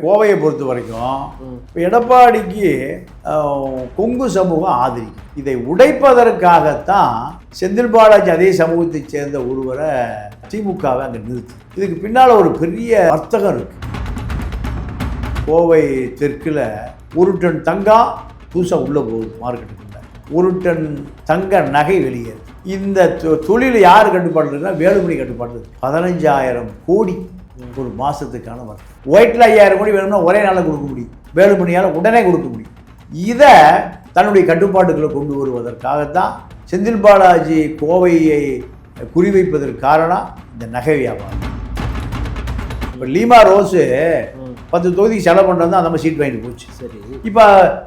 கோவையை பொறுத்த வரைக்கும் இப்போ எடப்பாடிக்கு கொங்கு சமூகம் ஆதரிக்கும். இதை உடைப்பதற்காகத்தான் செந்தில் பாலாஜி அதே சமூகத்தைச் சேர்ந்த ஒருவரை திமுகவை அங்கே நிறுத்து. இதுக்கு பின்னால் ஒரு பெரிய வர்த்தகம் இருக்கு. கோவை தெற்கில் 1 டன் தங்கம் புதுசாக உள்ளே போகுது மார்க்கெட்டுக்குள்ள, 1 டன் தங்க நகை வெளியேறு. இந்த தொழில் யார் கட்டுப்பாடு இருக்குன்னா வேலுமணி கட்டுப்பாடு இருக்கு. 15,000 கோடி ஒரு மாதத்துக்கான வர்த்தகம். ஒயிட்டில் 5,000 கோடி வேணும்னா ஒரே நாளில் கொடுக்க முடியும், வேலுமணியால் உடனே கொடுக்க முடியும். இதை தன்னுடைய கட்டுப்பாட்டுகளை கொண்டு வருவதற்காகத்தான் செந்தில் பாலாஜி கோவையை குறிவைப்பதற்கு காரணம் இந்த நகை வியாபாரம். இப்போ லீமா ரோஸு 10 தொகுதிக்கு செலவு பண்ணுறது அந்த மாதிரி சீட் வாங்கிட்டு போச்சு. சரி, இப்போ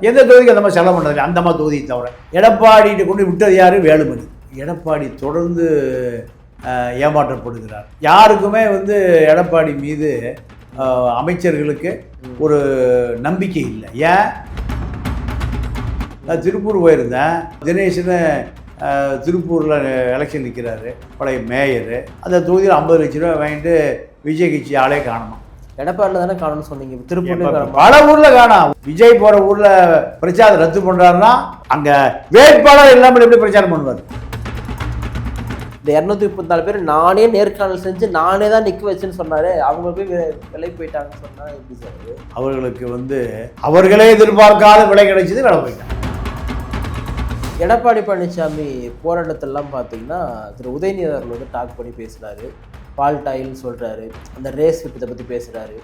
எந்த தொகுதிக்கு அந்த மாதிரி செலவு பண்ணுறது? அந்த மாதிரி தொகுதியை தவிர எடப்பாடிகிட்ட கொண்டு விட்டது யார்? வேலுமணி. எடப்பாடி தொடர்ந்து ஏமாற்றப்படுகிறார். யாருக்குமே எடப்பாடி மீது அமைச்சர்களுக்கு ஒரு நம்பிக்கை இல்லை. ஏன்? நான் திருப்பூர் போயிருந்தேன். தினேஷ்னு திருப்பூரில் எலெக்ஷன் நிற்கிறாரு, பழைய மேயரு. அந்த தொகுதியில் 50 லட்ச ரூபா வாங்கிட்டு விஜய் கட்சி ஆளே காணணும். எடப்பாடியில் தானே காணணும்னு சொன்னீங்க. திருப்பூர் பல ஊரில் காணும். விஜய் போகிற ஊரில் பிரச்சாரம் ரத்து பண்ணுறாருன்னா அங்கே வேட்பாளர் இல்லாமல் எப்படி பிரச்சாரம் பண்ணுவார்? இந்த 234 பேர் நானே நேர்காணல் செஞ்சு நானே தான் நிற்க வச்சுன்னு சொன்னாரு. அவங்க போய் விலை போயிட்டாங்கன்னு சொன்னா எப்படி சார்? அவர்களுக்கு அவர்களே எதிர்பார்க்காத விலை கிடைச்சது, விலை போயிட்டாங்க. எடப்பாடி பழனிசாமி போராட்டத்திலாம் பார்த்தீங்கன்னா திரு உதயநிதி அவர்கள் டாக் பண்ணி பேசுகிறாரு, பால்டாயில்னு சொல்கிறாரு, அந்த ரேஸ் விட்டத்தை பற்றி பேசுகிறாரு.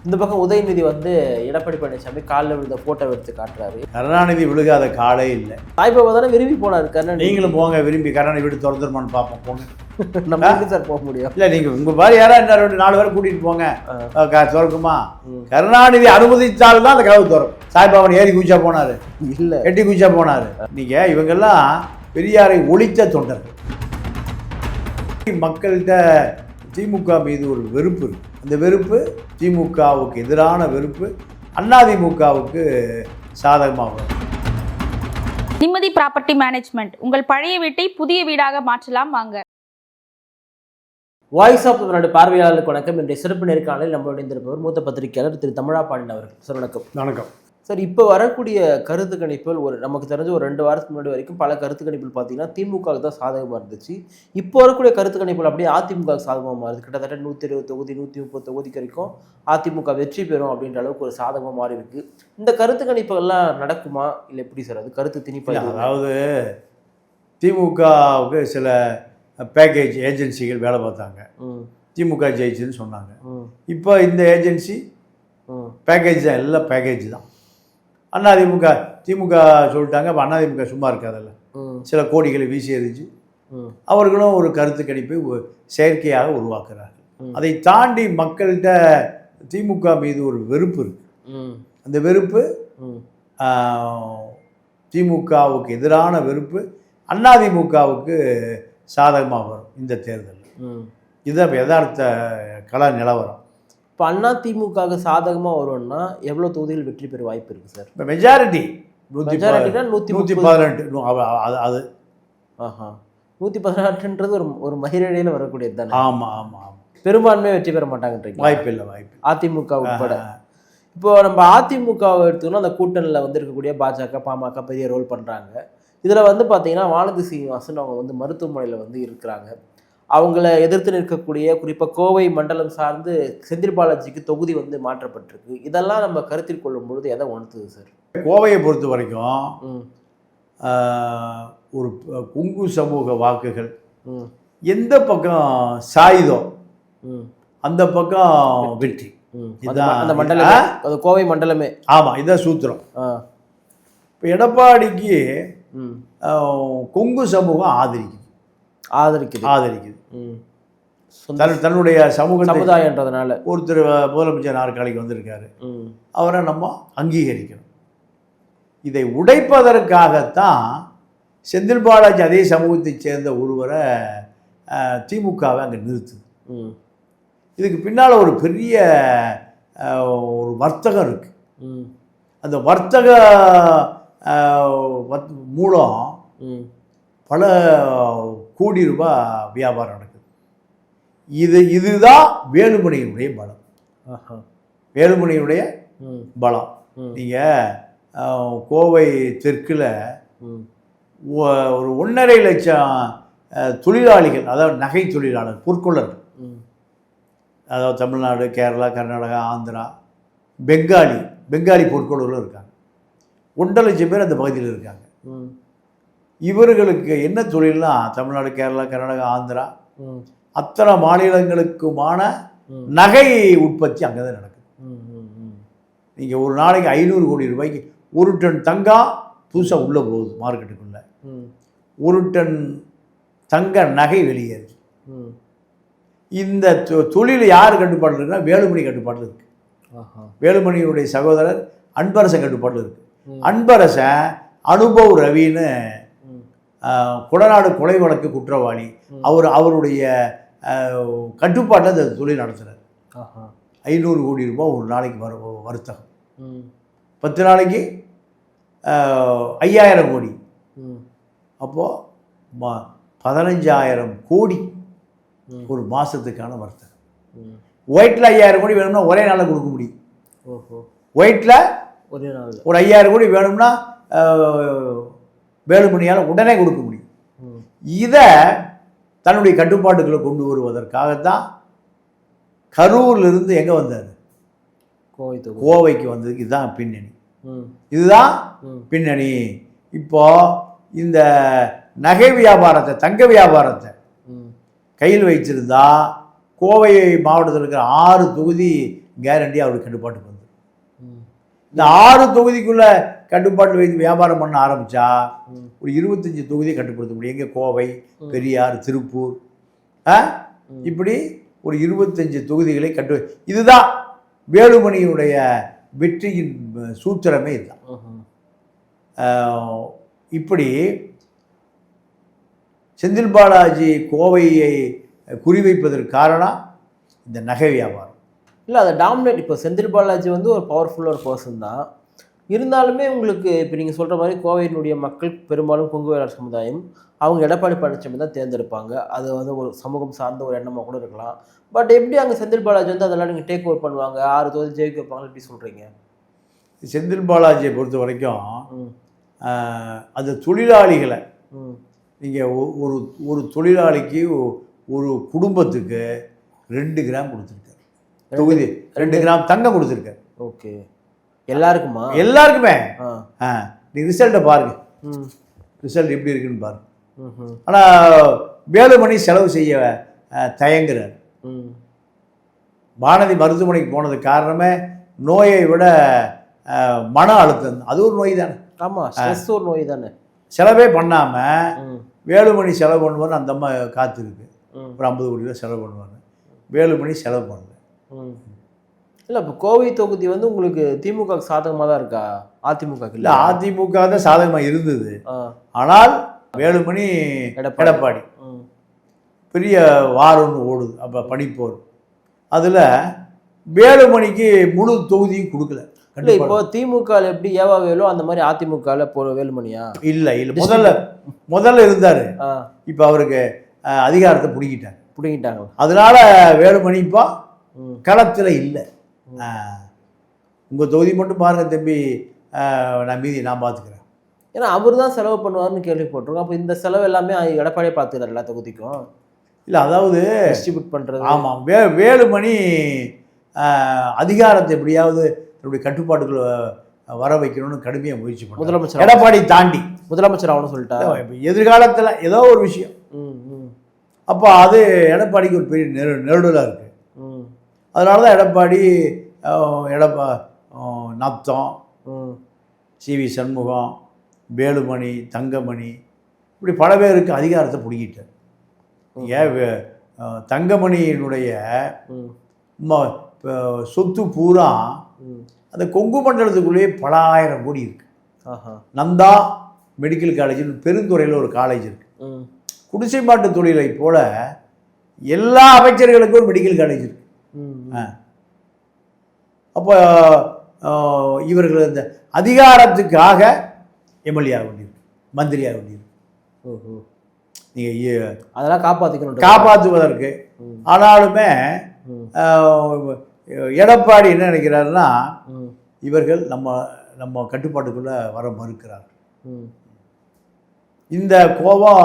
இந்த பக்கம் உதயநிதி எடப்பாடி பழனிசாமி காலில் விழுந்த ஃபோட்டோ எடுத்து காட்டுறாரு. கருணாநிதி விழுகாத காலே இல்லை. சாய்பாபா தானே விரும்பி போனார் கருணாநிதி. நீங்களும் போங்க, விரும்பி கருணாநிதி வீடு திறந்துருமான்னு பார்ப்போம், போங்க. நம்ம எங்கே சார் போக முடியும்? இல்லை, நீங்கள் உங்கள் மாதிரி யாராவது 2-4 பேர் கூட்டிகிட்டு போங்க, திறக்குமா? கருணாநிதி அனுமதித்தால்தான் அந்த கதவு திறக்கும். சாய்பாபா ஏறி குச்சா போனார், இல்லை எட்டி குச்சா போனார். நீங்கள் இவங்கெல்லாம் பெரியாரை ஒழித்த தொண்டர்கள். மக்கள்கிட்ட திமுக மீது ஒரு வெறுப்பு இருக்கு. அந்த வெறுப்பு திமுகவுக்கு எதிரான வெறுப்பு அதிமுகவுக்கு சாதகமாக வரும். நிம்மதி ப்ராப்பர்ட்டி மேனேஜ்மெண்ட், உங்கள் பழைய வீட்டை புதிய வீடாக மாற்றலாம், வாங்க. வாய்ஸ் ஆஃப் தமிழ்நாடு பார்வையாளர்களுக்கு வணக்கம். இன்றைய சிறப்பு நேர்காணலில் நம்ம இணைந்திருப்பவர் மூத்த பத்திரிகையாளர் திரு தமிழா பாண்டியன் அவர்கள். சார் வணக்கம். வணக்கம் சார். இப்போ வரக்கூடிய கருத்து கணிப்புகள் நமக்கு தெரிஞ்ச ஒரு 2 வாரத்துக்கு முன்னாடி வரைக்கும் பல கருத்து கணிப்புகள் பார்த்தீங்கன்னா திமுகவுக்கு தான் சாதகமாக இருந்துச்சு. இப்போ வரக்கூடிய கருத்து கணிப்புகள் அப்படியே அதிமுக சாதகமாக மாறுது. கிட்டத்தட்ட 120 தொகுதி 130 தொகுதிக்கு வரைக்கும் அதிமுக வெற்றி பெறும் அப்படின்ற அளவுக்கு ஒரு சாதகமாக மாறி இருக்கு. இந்த கருத்து கணிப்புகள்லாம் நடக்குமா இல்லை எப்படி சார்? அது கருத்து திணிப்பு. அதாவது திமுகவுக்கு சில பேக்கேஜ் ஏஜென்சிகள் வேலை பார்த்தாங்க, திமுக ஜெயிச்சுன்னு சொன்னாங்க. இப்போ இந்த ஏஜென்சி பேக்கேஜ் தான், எல்லாம் பேக்கேஜ் தான். திமுக சொல்லிட்டாங்க. இப்போ அதிமுக சும்மா இருக்காதல்ல, சில கோடிகளை வீசி எறிஞ்சு அவர்களும் ஒரு கருத்து கணிப்பை செயற்கையாக உருவாக்குறார்கள். அதை தாண்டி மக்கள்கிட்ட திமுக மீது ஒரு வெறுப்பு இருக்கு. அந்த வெறுப்பு திமுகவுக்கு எதிரான வெறுப்பு அதிமுகவுக்கு சாதகமாக வரும் இந்த தேர்தலில். இதுதான் யதார்த்த கல நிலவரம். இப்போ அதிமுக சாதகமாக வரும்னா எவ்வளோ தொகுதியில் வெற்றி பெற வாய்ப்பு இருக்குது சார்? இப்போ மெஜாரிட்டி 118. அது 118ன்றது ஒரு மகிழடியில் வரக்கூடியது தானே? ஆமாம் ஆமாம் ஆமாம். பெரும்பான்மையை வெற்றி பெற மாட்டாங்கன்றீங்க? வாய்ப்பு இல்லை, வாய்ப்பு. அதிமுக உட்பட. இப்போ நம்ம அதிமுகவை எடுத்துக்கணும், அந்த கூட்டணியில் இருக்கக்கூடிய பாஜக பாமக பெரிய ரோல் பண்ணுறாங்க. இதில் பார்த்தீங்கன்னா வானதி சீனிவாசன் அவங்க மருத்துவமனையில் இருக்கிறாங்க. அவங்கள எதிர்த்து நிற்கக்கூடிய குறிப்பாக கோவை மண்டலம் சார்ந்து செந்தில் பாலாஜிக்கு தொகுதி மாற்றப்பட்டிருக்கு. இதெல்லாம் நம்ம கருத்தில் கொள்ளும் பொழுது எதை உணர்த்துது சார்? கோவையை பொறுத்த வரைக்கும் ஒரு கொங்கு சமூக வாக்குகள் எந்த பக்கம் சாயுதோ அந்த பக்கம் வெற்றி. அந்த மண்டலமே, அது கோவை மண்டலமே. ஆமாம், இதான் சூத்திரம். இப்போ எடப்பாடிக்கு கொங்கு சமூகம் ஆதரிக்குது. தன்னுடைய சமுதாயன்றதுனால ஒருத்தர் முதலமைச்சர் நாற்காலிக்கு வந்திருக்காரு, அவரை நம்ம அங்கீகரிக்கணும். இதை உடைப்பதற்காகத்தான் செந்தில் பாலாஜி அதே சமூகத்தைச் சேர்ந்த ஒருவரை திமுகவை அங்கே நிறுத்துது. இதுக்கு பின்னால் ஒரு பெரிய ஒரு வர்த்தகம் இருக்கு. அந்த வர்த்தக மூலம் பல கோடி ரூபாய் வியாபாரம் நடக்குது. இதுதான் வேலுமணியினுடைய பலம். வேலுமணியுடைய ம் பலம். ம் நீங்கள் கோவை தெற்கில் ம் ஒரு 1.5 லட்சம் தொழிலாளிகள், அதாவது நகை தொழிலாளர் பொற்கொள்ளர்கள், ம் அதாவது தமிழ்நாடு, கேரளா, கர்நாடகா, ஆந்திரா, பெங்காலி பொற்கொள்ளர்களும் இருக்காங்க. 1.5 லட்சம் பேர் அந்த பகுதியில் இருக்காங்க. ம் இவர்களுக்கு என்ன தொழில்னா தமிழ்நாடு, கேரளா, கர்நாடகா, ஆந்திரா ம் அத்தனை மாநிலங்களுக்குமான ம் நகை உற்பத்தி அங்கே தான் நடக்குது. ம் ம் ம் நீங்கள் ஒரு நாளைக்கு 500 கோடி ரூபாய்க்கு 1 டன் தங்கம் புதுசாக உள்ளே போகுது மார்க்கெட்டுக்குள்ளே. ம் 1 டன் தங்க நகை வெளியேறுது. ம் இந்த தொழில் யார் கட்டுப்பாட்டில் இருக்குன்னா வேலுமணி கட்டுப்பாட்டில் இருக்குது. ஆஹா வேலுமணியுடைய சகோதரர் அன்பரசன் கட்டுப்பாட்டில் இருக்குது. ம் அன்பரசன் அனுபவ் ரவின்னு ம் கொடநாடு கொலை வழக்கு குற்றவாளி. அவருடைய கட்டுப்பாட்டில் அந்த தொழில் நடத்துகிறார். ஆஹா 500 கோடி ரூபாய் ஒரு நாளைக்கு வர்த்தகம். ம் 10 நாளைக்கு 5000 கோடி. ம் அப்போது 15,000 கோடி ம் ஒரு மாதத்துக்கான வர்த்தகம். ம் ஒயிட்டில் 5000 கோடி வேணும்னா ஒரே நாளில் கொடுக்க முடியும். ஓஹோ ஒயிட்டில் ஒரே நாள் ஒரு 5000 கோடி வேணும்னா வேலுமணியால் உடனே கொடுக்க முடியும். ம் இதை தன்னுடைய கட்டுப்பாட்டுக்குள்ளே கொண்டு வருவதற்காகத்தான் கரூர்லேருந்து எங்கே வந்தார், கோவை தொகுதி கோவைக்கு வந்ததுக்கு இதுதான் பின்னணி. ம் இதுதான் ம் பின்னணி. இப்போ இந்த நகை வியாபாரத்தை, தங்க வியாபாரத்தை ம் கையில் வைத்திருந்தா கோவை மாவட்டத்தில் இருக்கிற 6 தொகுதி கேரண்டி அவருக்கு கட்டுப்பாட்டுக்கு வந்து. ம் இந்த 6 தொகுதிக்குள்ளே கட்டுப்பாட்டு வைத்து வியாபாரம் பண்ண ஆரம்பித்தா ம் ஒரு 25 தொகுதியை கட்டுப்படுத்த முடியும். எங்கே கோவை, பெரியார், திருப்பூர், இப்படி ஒரு 25 தொகுதிகளை இதுதான் வேலுமணியினுடைய வெற்றியின் சூத்திரமே இதுதான். இப்படி செந்தில் பாலாஜி கோவையை குறிவைப்பதற்கு காரணம் இந்த நகை வியாபாரம். இல்லை அதை டாமினேட். இப்போ செந்தில் பாலாஜி வந்து ஒரு பவர்ஃபுல்லான பர்சன் தான். இருந்தாலுமே உங்களுக்கு இப்போ நீங்கள் சொல்கிற மாதிரி கோவையினுடைய மக்கள் பெரும்பாலும் கொங்கு வேளாளர் சமுதாயம், அவங்க எடப்பாடி பழனிசாமி தான் தேர்ந்தெடுப்பாங்க. அது வந்து ஒரு சமூகம் சார்ந்த ஒரு எண்ணமாக கூட இருக்கலாம். பட் எப்படி அங்கே செந்தில் பாலாஜி வந்து அதெல்லாம் நீங்கள் டேக் ஓவர் பண்ணுவாங்க, 6 தொகுதி ஜெயிக்க வைப்பாங்க, எப்படி சொல்கிறீங்க? செந்தில் பாலாஜியை பொறுத்த வரைக்கும் அந்த தொழிலாளிகளை நீங்கள் ஒரு தொழிலாளிக்கு ஒரு குடும்பத்துக்கு 2 கிராம் கொடுத்துருக்காரு. தொகுதி 2 கிராம் தங்கம் கொடுத்துருக்காரு. ஓகே, எல்லாருக்குமா? எல்லாருக்குமே. நீங்கள் ரிசல்ட்டை பாருங்க, ரிசல்ட் எப்படி இருக்குன்னு பாருங்க. ஆனால் வேலுமணி செலவு செய்ய தயங்குறார். வானதி மருத்துவமனைக்கு போனதுக்கு காரணமே நோயை விட மன அழுத்தம். அது ஒரு நோய் தானே. ஆமாம், ஸ்ட்ரெஸ் ஒரு நோய் தானே. செலவே பண்ணாமல் வேலுமணி செலவு பண்ணுவார்னு அந்த அம்மா காத்திருக்கு. ஒரு 50 கோடி ரூபா செலவு பண்ணுவாங்க. வேலுமணி செலவு பண்ணல. இல்லை, இப்போ கோவை தொகுதி வந்து உங்களுக்கு திமுக சாதகமாக தான் இருக்கா? அதிமுக இல்லை, அதிமுக தான் சாதகமாக இருந்தது. ஆனால் வேலுமணி எடப்பாடி பெரிய வார் ஒன்று ஓடுது. அப்போ பனிப்போர். அதில் வேலுமணிக்கு முழு தொகுதியும் கொடுக்கல. இல்லை, இப்போ திமுக எப்படி ஏவா வேலோ அந்த மாதிரி அதிமுகவில் போ வேலுமணியா? இல்லை, முதல்ல இருந்தார். இப்போ அவருக்கு அதிகாரத்தை பிடிக்கிட்டாங்க. அதனால வேலுமணி இப்போ களத்தில் இல்லை. உங்கள் தொகுதி மட்டும் பாருங்க தம்பி, நான் பார்த்துக்கிறேன். ஏன்னா அவர் தான் செலவு பண்ணுவார்னு கேள்விப்பட்டிருக்கோம். அப்போ இந்த செலவு எல்லாமே எடப்பாடியே பார்த்துக்கிறார் எல்லா தொகுதிக்கும். இல்லை, அதாவது டிஸ்ட்ரிபியூட் பண்ணுறது. ஆமாம், வேலுமணி அதிகாரத்தை எப்படியாவது தன்னுடைய கட்டுப்பாட்டுக்குள்ள வர வைக்கணும்னு கடுமையாக முயற்சி பண்ண முதலமைச்சர் எடப்பாடி தாண்டி முதலமைச்சர் ஆகணும்னு சொல்லிட்டா. எதிர்காலத்தில் ஏதோ ஒரு விஷயம். அப்போ அது எடப்பாடிக்கு ஒரு பெரிய நெருடலாக இருக்குது. அதனால தான் எடப்பாடி நத்தம், சி.வி. சண்முகம், வேலுமணி, தங்கமணி, இப்படி பல பேருக்கு அதிகாரத்தை பிடிக்கிட்டார். தங்கமணியினுடைய சொத்து பூரா அந்த கொங்கு மண்டலத்துக்குள்ளேயே பல ஆயிரம் கோடி இருக்கு. நந்தா மெடிக்கல் காலேஜ்னு பெருந்துறையில் ஒரு காலேஜ் இருக்கு. குடிசை மாட்டு தொழிலை போல எல்லா அமைச்சர்களுக்கும் ஒரு மெடிக்கல் காலேஜ் இருக்கு. அப்போ இவர்கள் இந்த அதிகாரத்துக்காக எம்எல்ஏ ஆக வேண்டியிருக்கு, மந்திரி ஆக வேண்டியிருக்கு. நீங்கள் அதெல்லாம் காப்பாற்றுவதற்கு. ஆனாலுமே எடப்பாடி என்ன நினைக்கிறாருன்னா இவர்கள் நம்ம கட்டுப்பாட்டுக்குள்ளே வர மறுக்கிறார். இந்த கோபம்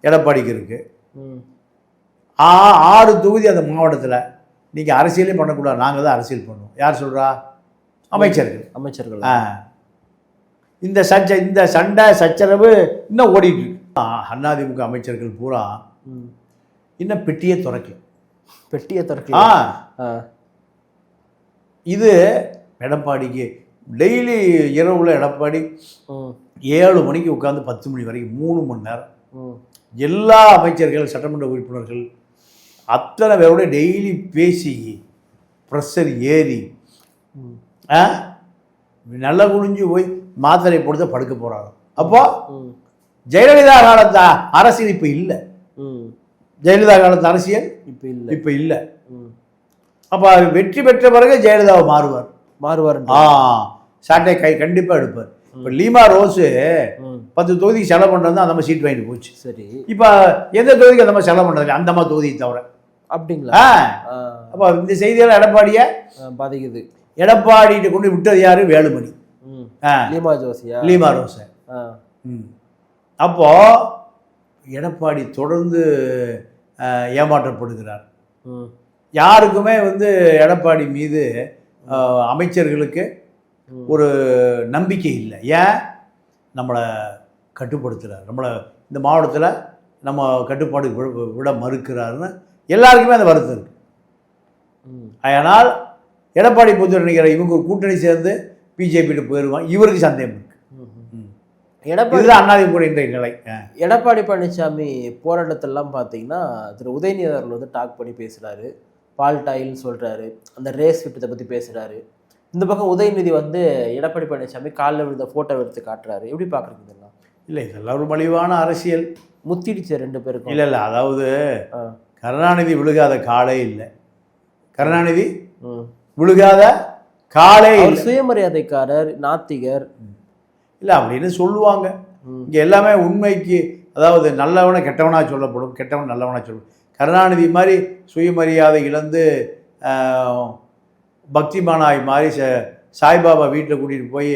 எடப்பாடிக்கு இருக்குது. 6 தொகுதி அந்த மாவட்டத்தில் நீங்கள் அரசியலே பண்ணக்கூடாது, நாங்கள் தான் அரசியல் பண்ணுவோம். யார் சொல்கிறா? அமைச்சர்கள். இந்த சண்டை சச்சரவு இன்னும் ஓடிட்டு இருக்கு. அதிமுக அமைச்சர்கள் பூரா இன்னும் பெட்டியே திறக்கல. இது எடப்பாடிக்கு டெய்லி இரவுல எடப்பாடி 7 மணிக்கு உட்காந்து 10 மணி வரைக்கும் 3 மணி நேரம் எல்லா அமைச்சர்கள் சட்டமன்ற உறுப்பினர்கள் அத்தனை பேரோட டெய்லி பேசி ப்ரெஷர் ஏறி நல்லா குளிஞ்சு போய் மாத்திரை போட்டு படுக்க போகிறாங்க. அப்போ ஜெயலலிதா காலத்து அரசியல் இப்போ இல்லை. ஜெயலலிதா காலத்து அரசியல் இப்போ இல்லை. அப்போ வெற்றி பெற்ற பிறகு ஜெயலலிதாவை மாறுவார். சாட்டை கண்டிப்பாக எடுப்பார். இப்போ லீமா ரோஸு 10 தொகுதிக்கு செலவு பண்ணுறது அந்த மாதிரி சீட் வாங்கிட்டு போச்சு. சரி, இப்போ எந்த தொகுதிக்கு அந்த மாதிரி செலவு பண்ணுறது அந்த மாதிரி தொகுதியை தவிர அப்படிங்களா? அப்போ இந்த செய்தியெல்லாம் எடப்பாடியை பாதிக்குது. எடப்பாடிகிட்ட கொண்டு விட்டது யாரு? வேலுமணி, லீமா ரோஸை. அப்போ எடப்பாடி தொடர்ந்து ஏமாற்றப்படுகிறார். யாருக்குமே எடப்பாடி மீது அமைச்சர்களுக்கு ஒரு நம்பிக்கை இல்லை. ஏன்? நம்மளை கட்டுப்படுத்துகிறார், நம்மளை இந்த மாவட்டத்தில் நம்ம கட்டுப்பாடு விட மறுக்கிறாருன்னு எல்லாருக்குமே அந்த வருத்தம் இருக்கு. அதனால் எடப்பாடி பொறுத்த நினைக்கிற இவங்க ஒரு கூட்டணி சேர்ந்து பிஜேபிட்டு போயிடுவான், இவருக்கு சந்தேகம் இருக்கு. எடப்பாடி அண்ணாதிமுக இன்றைய நிலை. எடப்பாடி பழனிசாமி போராட்டத்திலாம் பார்த்தீங்கன்னா திரு உதயநிதி அவர்கள் டாக் பண்ணி பேசுகிறாரு, பால்டாயில்னு சொல்கிறாரு, அந்த ரேஸ் விட்டத்தை பற்றி பேசுகிறாரு. இந்த பக்கம் உதயநிதி எடப்பாடி பழனிசாமி காலில் விழுந்த ஃபோட்டோ எடுத்து காட்டுறாரு. எப்படி பார்க்குறீங்க இதெல்லாம்? இல்லை, இதெல்லாம் ஒரு மலிவான அரசியல். முத்திடுச்சு 2 பேருக்கும். இல்லை, அதாவது கருணாநிதி விழுகாத காலே இல்லை. கருணாநிதி விழுகாத காலே இல்லை. சுயமரியாதைக்காரர், நாத்திகர் இல்லை அப்படின்னு சொல்லுவாங்க. இங்கே எல்லாமே உண்மைக்கு, அதாவது நல்லவனை கெட்டவனாக சொல்லப்படும், கெட்டவன் நல்லவனாக சொல்லப்படும். கருணாநிதி மாதிரி சுயமரியாதை இழந்து பக்திமானாய் மாதிரி சாய்பாபா வீட்டில் கூட்டிகிட்டு போய்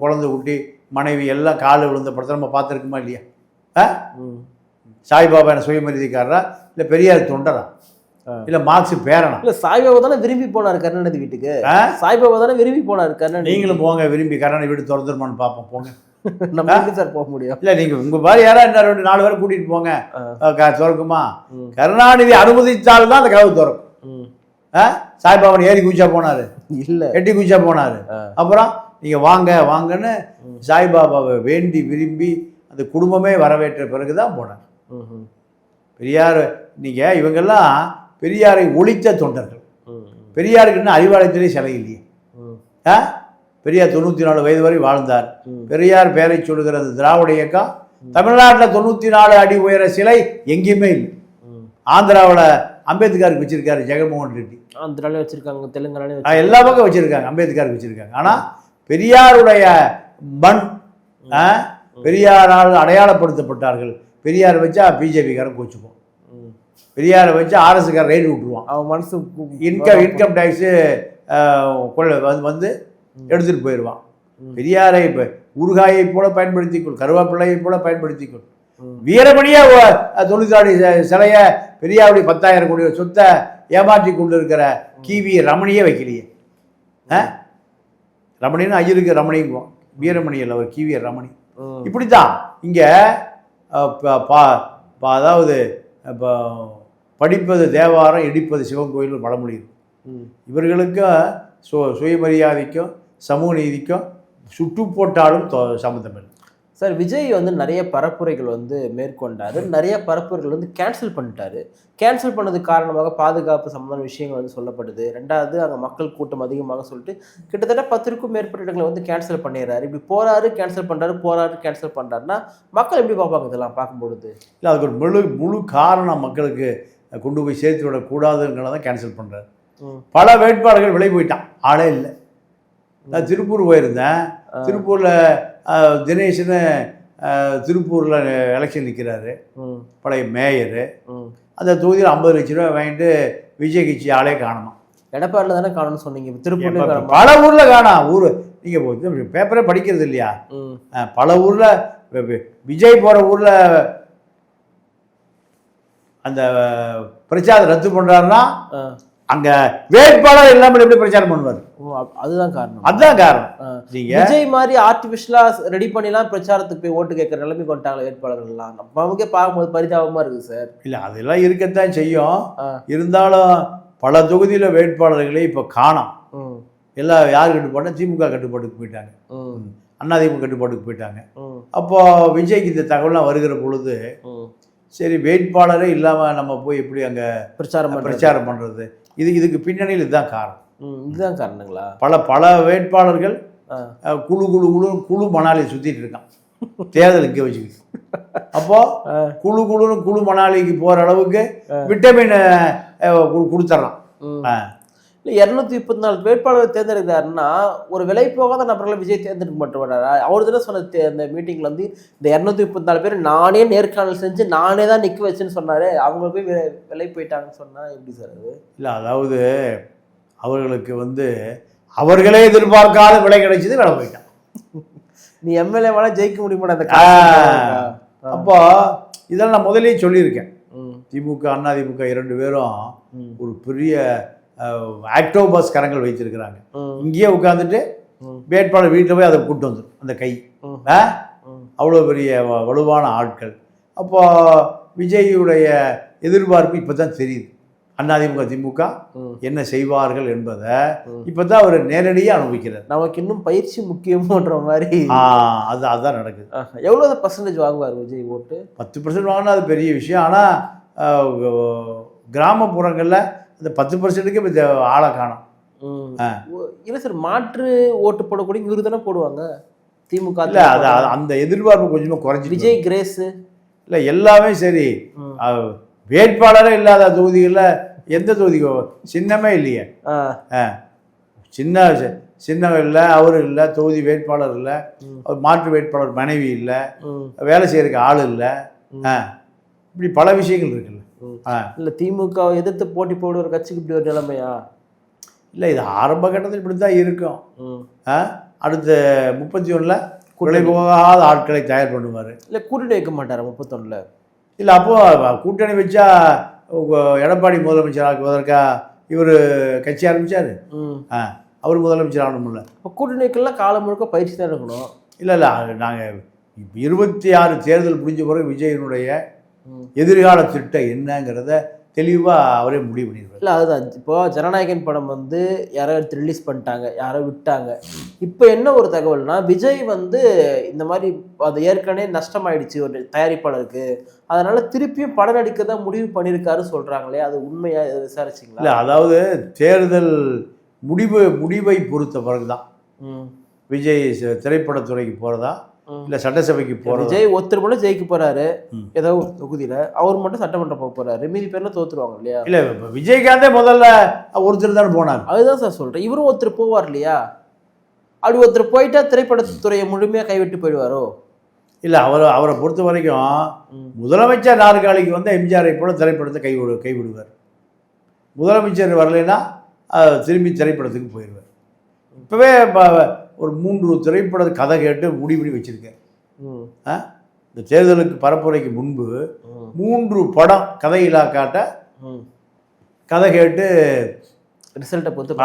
குழந்தை குட்டி மனைவி எல்லாம் காலில் விழுந்த படத்தை நம்ம பார்த்துருக்குமா இல்லையா? சாய்பாபா என்ன சுயமரியாதைக்காரரா இல்லை பெரியார் தொண்டரா இல்லை மார்க்ஸ் பேரனா? இல்லை, சாய்பாபா தானே விரும்பி போனார் கருணாநிதி வீட்டுக்கு. சாய்பாபா தானே விரும்பி போனார் கருணாநிதி. நீங்களும் போங்க, விரும்பி கருணாநிதி வீட்டு திறந்துருமான்னு பார்ப்போம், போங்க. நம்ம எப்படி சார் போக முடியும்? இல்லை, நீங்கள் உங்கள் மாதிரி யாராவது என்ன 4 பேரை கூட்டிகிட்டு போங்க, திறக்குமா? கருணாநிதி அனுமதித்தால்தான் அந்த கதவு திறக்கும். சாய்பாபன் ஏறி குதிச்சா போனாரு? இல்லை, எட்டி குதிச்சா போனாரு. அப்புறம் நீங்கள் வாங்கன்னு சாய்பாபாவை வேண்டி விரும்பி அந்த குடும்பமே வரவேற்ற பிறகுதான் போனார். பெரியார் நீங்கள் இவங்கெல்லாம் பெரியாரை ஒழித்த தொண்டர்கள். பெரியாருக்கு இன்னும் அறிவாலயத்திலே சிலை இல்லையே. பெரியார் 94 வயது வரை வாழ்ந்தார். பெரியார் பெயரை சொல்லுகிற அந்த திராவிட இயக்கம் தமிழ்நாட்டில் 94 அடி உயர சிலை எங்கேயுமே இல்லை. ஆந்திராவில் அம்பேத்கருக்கு வச்சிருக்காரு ஜெகன்மோகன் ரெட்டி, ஆந்திராலே வச்சிருக்காங்க, தெலுங்கானாலே எல்லா பக்கம் வச்சிருக்காங்க, அம்பேத்கருக்கு வச்சிருக்காங்க. ஆனால் பெரியாருடைய மண், பெரியாரால் அடையாளப்படுத்தப்பட்டார்கள். பெரியாரை வச்சா பிஜேபிக்காரன் கோச்சுப்போம், பெரியாரை வச்சு ஆர்எஸ்காரன் ரைடு விட்டுருவான். அவன் மனசு இன்கம் டேக்ஸு எடுத்துகிட்டு போயிடுவான். பெரியாரை இப்போ ஊறுகாயை போல பயன்படுத்திக்கொள், கருவேப்பிள்ளையை போல பயன்படுத்திக்கொள். வீரமணியா 96 சிலையை பெரியாருடைய 10,000 கோடி சொத்தை ஏமாற்றி கொண்டு இருக்கிற கிவி ரமணியே வைக்கலையே. ரமணின்னு ஐயருக்கு ரமணிங்குவோம், வீரமணியில் அவர் கிவி ரமணி. இப்படித்தான் இங்கே அதாவது இப்போ படிப்பது தேவாரம், இடிப்பது சிவன் கோயில் பழமொழி. இவர்களுக்கும் சுயமரியாதைக்கும் சமூக நீதிக்கும் சுட்டு போட்டாலும் சம்மந்தம் இல்லை. சார், விஜய் நிறைய பரப்புரைகள் மேற்கொண்டார், நிறைய பரப்புரைகள் கேன்சல் பண்ணிட்டாரு. கேன்சல் பண்ணதுக்கு காரணமாக பாதுகாப்பு சம்பந்தமான விஷயங்கள் சொல்லப்படுது. 2வது அங்கே மக்கள் கூட்டம் அதிகமாக சொல்லிட்டு கிட்டத்தட்ட 10க்கும் மேற்பட்ட இடங்களை கேன்சல் பண்ணிடுறாரு. இப்படி போறாரு, கேன்சல் பண்ணுறாரு, போறாரு, கேன்சல் பண்ணுறாருன்னா மக்கள் எப்படி பார்ப்பாங்க இதெல்லாம் பார்க்கும்பொழுது? இல்லை, அதுக்கு ஒரு முழு காரணம் மக்களுக்கு கொண்டு போய் சேர்த்து விடக்கூடாதுங்கிறதான் கேன்சல் பண்ணுறாரு. பல வேட்பாளர்கள் விலை போயிட்டான், ஆளே இல்லை. நான் திருப்பூர் போயிருந்தேன். திருப்பூரில் தினேஷ்னு திருப்பூரில் எலெக்ஷன் நிற்கிறாரு, பழைய மேயரு. அந்த தொகுதியில் 50 லட்ச ரூபா வாங்கிட்டு விஜய் கட்சி ஆளே காணுமா. எடப்பாடியில் தானே காணும்னு சொன்னீங்க, திருப்பூர்ல பல ஊர்ல காணோம். நீங்க பேப்பரே படிக்கிறது இல்லையா? பல ஊர்ல விஜய் போற ஊர்ல அந்த பிரச்சாரம் ரத்து பண்றாருன்னா அங்க வேட்பாளர் இல்லாமல் எப்படி பிரச்சாரம் பண்ணுவார்? அதுதான் காரணம். அதுதான் காரணம். நீங்க விஜய் மாதிரி ஆர்டிபிஷியலா ரெடி பண்ணிலாம் பிரச்சாரத்துக்கு போய் ஓட்டு கேட்கற நிலைமை கொண்டாங்க வேட்பாளர்கள்லாம். நமக்கே பார்க்கும்போது பரிதாபமா இருக்கு சார். இல்ல அதெல்லாம் இருக்கத்தான் செய்யும். இருந்தாலும் பல தொகுதியில வேட்பாளர்களை இப்ப காணோம். எல்லாம் யார் கட்டுப்பாடு? திமுக கட்டுப்பாட்டுக்கு போயிட்டாங்க, அதிமுக கட்டுப்பாட்டுக்கு போயிட்டாங்க. அப்போ விஜய்க்கு இந்த தகவலாம் வருகிற பொழுது சரி வேட்பாளரே இல்லாம நம்ம போய் எப்படி அங்க பிரச்சாரம் பண்றது? இதுக்கு பின்னணியில் இதுதான் காரணம். இதுதான் காரணங்களா? பல வேட்பாளர்கள் குழு மணாலி சுத்திட்டு இருக்கான் தேர்தல் இங்கே வச்சுக்கிட்டு. அப்போ குழு மணாலிக்கு போற அளவுக்கு விட்டமின் கொடுத்துட்றான். இல்லை 234 வேட்பாளர் தேர்ந்தெடுக்கிறாருன்னா ஒரு விலை போகாத நபர்களை விஜய் தேர்ந்தெடுக்க மட்டும் வர்றாரா? அவர் தானே சொன்ன அந்த மீட்டிங்ல வந்து இந்த 234 பேர் நானே நேர்காணல் செஞ்சு நானே தான் நிற்க வச்சுன்னு சொன்னாரு. அவங்க போய் விலை போயிட்டாங்கன்னு சொன்னா எப்படி சார் அது? இல்லை அதாவது அவர்களுக்கு வந்து அவர்களே எதிர்பார்க்காத விலை கிடைச்சது, விலை போயிட்டான். நீ எம்எல்ஏ வேணா ஜெயிக்க முடியுமா? அந்த அப்போ இதெல்லாம் நான் முதலே சொல்லியிருக்கேன். திமுக அதிமுக 2 பேரும் ஒரு பெரிய ஆக்டோபஸ் கரங்கள் வைத்திருக்கிறாங்க. இங்கேயே உட்காந்துட்டு வேட்பாளர் வீட்டில் போய் அதை கூட்டு வந்துடும் அந்த கை. அவ்வளோ பெரிய வலுவான ஆட்கள். அப்போ விஜயுடைய எதிர்பார்ப்பு இப்போ தான் தெரியுது. அதிமுக திமுக என்ன செய்வார்கள் என்பதை இப்போ தான் அவர் நேரடியாக அனுபவிக்கிறார். நமக்கு இன்னும் பயிற்சி முக்கியம்ன்ற மாதிரி அதுதான் நடக்குது. எவ்வளோ பர்சன்டேஜ் வாங்குவார் விஜய் ஓட்டு? 10% வாங்கினா அது பெரிய விஷயம். ஆனால் கிராமப்புறங்களில் அந்த 10%க்கு இப்போ ஆளை காணும். இல்லை சார், மாற்று ஓட்டு போடக்கூடிய இவரு தானே போடுவாங்க திமுக. இல்லை அது அந்த எதிர்பார்ப்பு கொஞ்சமாக குறைஞ்சி. விஜய் கிரேஸு இல்லை எல்லாமே சரி. வேட்பாளரே இல்லாத தொகுதிகளில் எந்த தொகுதிக்கோ சின்னமே இல்லையே. சின்னம் இல்லை, அவரு இல்லை, தொகுதி வேட்பாளர் இல்லை, மாற்று வேட்பாளர் மனைவி இல்லை, வேலை செய்யறதுக்கு ஆள் இல்லை. இப்படி பல விஷயங்கள் இருக்குல்ல. இல்லை திமுக எதிர்த்து போட்டி போடுற கட்சிக்கு இப்படி ஒரு நிலைமையா? இல்லை இது ஆரம்ப கட்டத்தில் இப்படி தான் இருக்கும். அடுத்த 31 குறை போகாத ஆட்களை தயார் பண்ணுவார். இல்லை கூட்டணி வைக்க மாட்டார் 31. இல்லை அப்போ கூட்டணி வச்சா எடப்பாடி முதலமைச்சர் ஆக்குவதற்கா இவர் கட்சி ஆரம்பித்தார். அவர் முதலமைச்சர் ஆகணும்ல. இப்போ கூட்டணி வைக்கலாம் காலம் முழுக்க பயிற்சி தான் இருக்கணும். இல்லை நாங்கள் 26 தேர்தல் முடிஞ்ச பிறகு விஜயனுடைய எதிர்கால திட்டம் என்னங்கிறத தெளிவாக அவரே முடிவு பண்ணிடுவார். இல்லை அதுதான் இப்போ ஜனநாயகன் படம் வந்து யாரோ எடுத்து ரிலீஸ் பண்ணிட்டாங்க, யாரோ விட்டாங்க. இப்போ என்ன ஒரு தகவல்னா விஜய் வந்து இந்த மாதிரி அது ஏற்கனவே நஷ்டமாயிடுச்சு ஒரு தயாரிப்பாளருக்கு, அதனால திருப்பியும் படம் நடிக்க தான் முடிவு பண்ணியிருக்காரு சொல்கிறாங்களே, அது உண்மையா விசாரிச்சிங்களா? இல்லை அதாவது தேர்தல் முடிவை பொறுத்த பிறகு தான் விஜய் திரைப்படத்துறைக்கு போகிறதா இல்லை சட்டசபைக்கு போகிறது. விஜய் ஒருத்தர் மட்டும் ஜெயிக்க போகிறாரு ஏதோ ஒரு தொகுதியில், அவர் மட்டும் சட்டமன்றம் போக போகிறாரு, மீதி பேர்லாம் தோற்றுருவாங்க இல்லையா? இல்லை விஜயகாந்தே முதல்ல ஒருத்தர் தானே போனார். அதுதான் சார் சொல்கிறேன். இவரும் ஒருத்தர் போவார் இல்லையா? அப்படி ஒருத்தர் போயிட்டா திரைப்படத்துறையை முழுமையாக கைவிட்டு போயிடுவாரோ? இல்லை அவரை பொறுத்த வரைக்கும் முதலமைச்சர் நாற்காலிக்கு வந்து எம்ஜிஆரை போல திரைப்படத்தை கைவிடுவார். முதலமைச்சர் வரலைன்னா திரும்பி திரைப்படத்துக்கு போயிடுவார். இப்போவே ஒரு 3 திரைப்பட கதை கேட்டு முடிவு பண்ணி வச்சுருக்கேன். இந்த தேர்தலுக்கு பரப்புரைக்கு முன்பு 3 படம் கதையிலா காட்ட கதை கேட்டு ரிசல்ட்டை பொறுத்து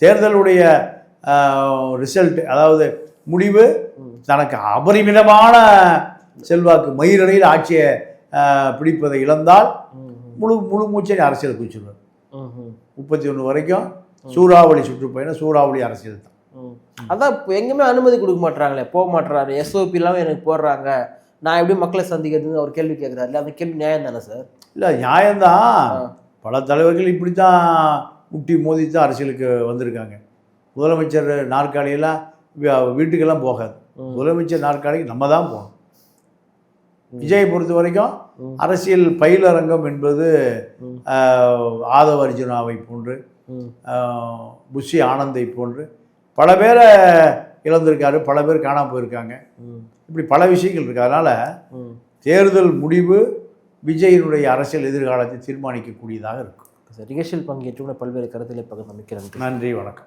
தேர்தலுடைய ரிசல்ட் அதாவது முடிவு தனக்கு அபரிமிதமான செல்வாக்கு மயிரடையில் ஆட்சியை பிடிப்பதை இழந்தால் முழு மூச்சை அரசியலுக்கு வச்சுருவார். 31 வரைக்கும் சூறாவளி சுற்றுப்பயணம், சூறாவளி அரசியல் தான். அதான் எங்கேயுமே அனுமதி கொடுக்க மாட்டாங்களே, போக மாட்டுறாரு. SOP இல்லாமல் எனக்கு போடுறாங்க, நான் எப்படி மக்களை சந்திக்கிறதுன்னு ஒரு கேள்வி கேட்குறாரு. அந்த கேள்வி நியாயம் தானே சார்? இல்லை நியாயம்தான். பல தலைவர்கள் இப்படி தான் முட்டி மோதி தான் அரசியலுக்கு வந்திருக்காங்க. முதலமைச்சர் நாற்காலியெல்லாம் வீட்டுக்கெல்லாம் போகாது. முதலமைச்சர் நாற்காலிக்கு நம்ம தான் போகணும். விஜயை பொறுத்த வரைக்கும் அரசியல் பயிலரங்கம் என்பது ஆதவ அர்ஜுனாவை போன்று, புஷி ஆனந்தை போன்று பல பேரை இழந்திருக்காரு, பல பேர் காணாமல் போயிருக்காங்க. இப்படி பல விஷயங்கள் இருக்கு. அதனால் தேர்தல் முடிவு விஜயினுடைய அரசியல் எதிர்காலத்தை தீர்மானிக்கக்கூடியதாக இருக்கும். சார் நிகழ்ச்சியில் பங்கேற்று பல்வேறு கருத்துக்களை பகிர்ந்து மிக்க நன்றி. நன்றி, வணக்கம்.